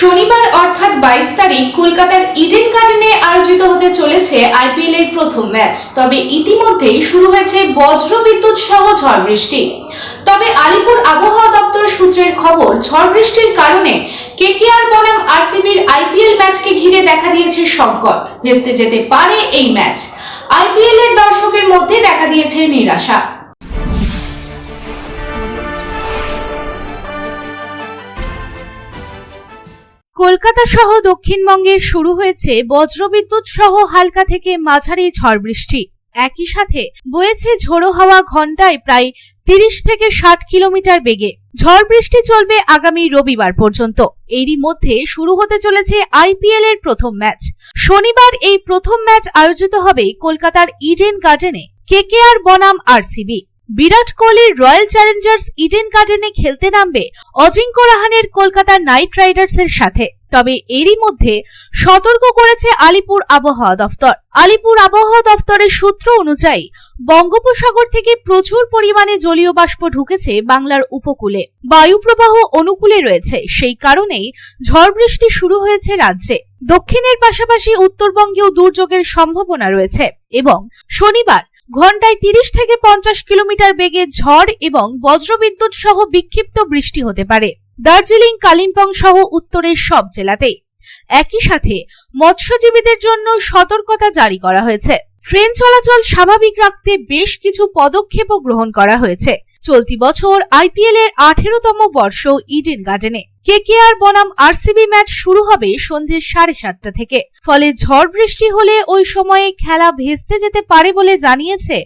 শনিবার অর্থাৎ 22 তারিখ কলকাতার ইডেন গার্ডেনে আয়োজিত হতে চলেছে আইপিএল এর প্রথম ম্যাচ। তবে ইতিমধ্যেই শুরু হয়েছে বজ্রবিদ্যুৎ সহ ঝড় বৃষ্টি। তবে আলিপুর আবহাওয়া দপ্তর সূত্রের খবর, ঝড় বৃষ্টির কারণে কেকেআর বনাম আরসিবির আইপিএল ম্যাচকে ঘিরে দেখা দিয়েছে সংকট। ভেস্তে যেতে পারে এই ম্যাচ। আইপিএল এর দর্শকের মধ্যে দেখা দিয়েছে নিরাশা। কলকাতা সহ দক্ষিণবঙ্গের শুরু হয়েছে বজ্রবিদ্যুৎ সহ হালকা থেকে মাঝারি ঝড় বৃষ্টি। একই সাথে বয়েছে ঝোড়ো হাওয়া ঘন্টায় প্রায় 30 থেকে 60 কিলোমিটার বেগে। ঝড় বৃষ্টি চলবে আগামী রবিবার পর্যন্ত। এরই মধ্যে শুরু হতে চলেছে আইপিএল এর প্রথম ম্যাচ। শনিবার এই প্রথম ম্যাচ আয়োজিত হবে কলকাতার ইডেন গার্ডেনে কেকেআর বনাম আরসিবি। বিরাট কোহলির রয়্যাল চ্যালেঞ্জার্স ইডেন গার্ডেনে খেলতে নামবে অজিঙ্ক্য রাহানের কলকাতা নাইট রাইডার্সের সাথে। তবে এরই মধ্যে সতর্ক করেছে আলিপুর আবহাওয়া দফতর। আলিপুর আবহাওয়া দফতরের সূত্র অনুযায়ী বঙ্গোপসাগর থেকে প্রচুর পরিমাণে জলীয় বাষ্প ঢুকেছে বাংলার উপকূলে। বায়ুপ্রবাহ অনুকূলে রয়েছে, সেই কারণেই ঝড় বৃষ্টি শুরু হয়েছে রাজ্যে। দক্ষিণের পাশাপাশি উত্তরবঙ্গেও দুর্যোগের সম্ভাবনা রয়েছে এবং শনিবার ঘন্টায় 30 থেকে 50 কিলোমিটার বেগে ঝড় এবং বজ্রবিদ্যুৎ সহ বিক্ষিপ্ত বৃষ্টি হতে পারে দার্জিলিং, কালিম্পং সহ উত্তরের সব জেলাতেই। একই সাথে মৎস্যজীবীদের জন্য সতর্কতা জারি করা হয়েছে। ট্রেন চলাচল স্বাভাবিক রাখতে বেশ কিছু পদক্ষেপও গ্রহণ করা হয়েছে। চলতি বছর আইপিএল এর 18তম বর্ষ ইডেন গার্ডেনে কেকেআর বনাম আরসিবি ম্যাচ শুরু হবে সন্ধ্যে 7:30 থেকে। ফলে ঝড় বৃষ্টি হলে ওই সময়ে খেলা ভেস্তে যেতে পারে বলে জানিয়েছে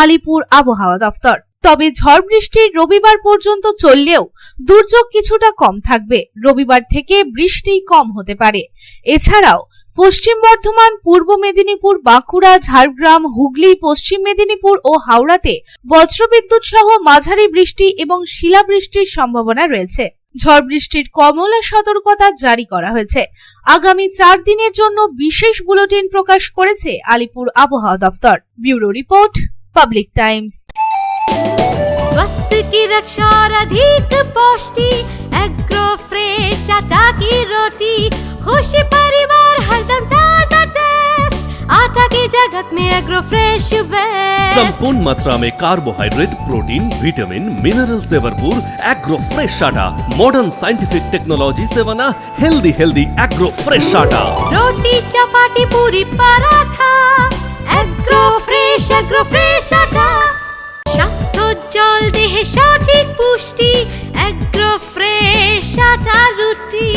আলিপুর আবহাওয়া দফতর। তবে ঝড় বৃষ্টির রবিবার পর্যন্ত চললেও দুর্যোগ কিছুটা কম থাকবে। রবিবার থেকে বৃষ্টি কম হতে পারে। এছাড়াও পশ্চিম বর্ধমান, পূর্ব মেদিনীপুর, বাঁকুড়া, ঝাড়গ্রাম, হুগলি, পশ্চিম মেদিনীপুর ও হাওড়াতে বজ্রবিদ্যুৎ সহ মাঝারি বৃষ্টি এবং শিলাবৃষ্টির সম্ভাবনা রয়েছে। ঝড় বৃষ্টির কমলা সতর্কতা জারি করা হয়েছে। আগামী 4 দিনের জন্য বিশেষ বুলেটিন প্রকাশ করেছে আলিপুর আবহাওয়া দপ্তর। Bureau report, public times. स्वास्थ्य की रक्षा और अधिक पौष्टि, एग्रो फ्रेश आटा की रोटी, खुशी परिवार हरदम ताजा टेस्ट, आटा की जगत में एग्रो फ्रेश बेस्ट। संपूर्ण मात्रा में कार्बोहाइड्रेट, प्रोटीन, विटामिन, मिनरल से भरपूर एग्रो फ्रेश आटा मॉडर्न साइंटिफिक टेक्नोलॉजी से बना हेल्दी एग्रो फ्रेश आटा। रोटी, चपाती, पूरी, पराठा, एग्रो फ्रेश आटा। স্বাস্থ্যোজ্জ্বল দেহে সঠিক পুষ্টি, এগ্রো ফ্রেশ আটা রুটি,